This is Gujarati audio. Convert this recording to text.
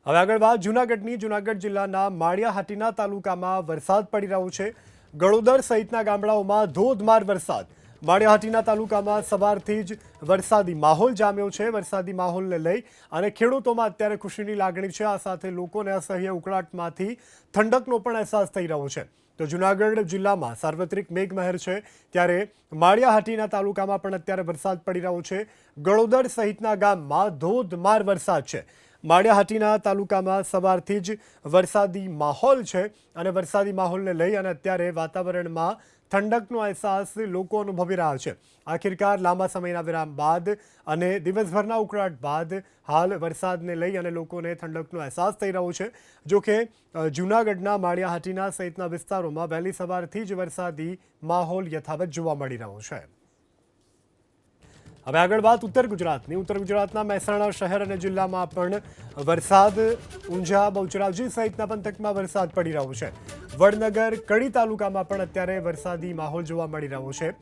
હવે આગળ વાત જૂનાગઢ જિલ્લાના માળિયાહાટીના તાલુકામાં વરસાદ પડી રહ્યો છે। ગળોદર સહિતના ગામડાઓમાં ધોધમાર વરસાદ। માળિયાહાટીના તાલુકામાં સવારથી જ વરસાદી માહોલ જામ્યો છે। વરસાદી માહોલને લઈ અને ખેડૂતોમાં અત્યારે ખુશીની લાગણી છે। આ સાથે લોકોને અસહ્ય ઉકળાટમાંથી ઠંડકનો પણ અહેસાસ થઈ રહ્યો છે। તો જૂનાગઢ જિલ્લામાં સાર્વત્રિક મેઘમહેર છે, ત્યારે માળિયાહાટીના તાલુકામાં પણ અત્યારે વરસાદ પડી રહ્યો છે। ગળોદર સહિતના ગામમાં ધોધમાર વરસાદ છે। માળિયાહાટીના તાલુકામાં સવારથી જ વરસાદી માહોલ છે અને વરસાદી માહોલને લઈ અને અત્યારે વાતાવરણમાં ઠંડકનો અહેસાસ લોકો અનુભવી રહ્યા છે। આખિરકાર લાંબા સમયના વિરામ બાદ અને દિવસભરના ઉકળાટ બાદ હાલ વરસાદને લઈ અને લોકોને ઠંડકનો અહેસાસ થઈ રહ્યો છે। જો કે જૂનાગઢના માળિયાહાટીના સહિતના વિસ્તારોમાં વહેલી સવારથી જ વરસાદી માહોલ યથાવત જોવા મળી રહ્યો છે। હવે આગળ વાત ઉત્તર ગુજરાતના મહેસાણા શહેર અને જિલ્લામાં પણ વરસાદ ઊંઝા બહુચરાજી સહિતના પંથકમાં વરસાદ પડી રહ્યો છે। વડનગર કડી તાલુકામાં પણ અત્યારે વરસાદી માહોલ જોવા મળી રહ્યો છે।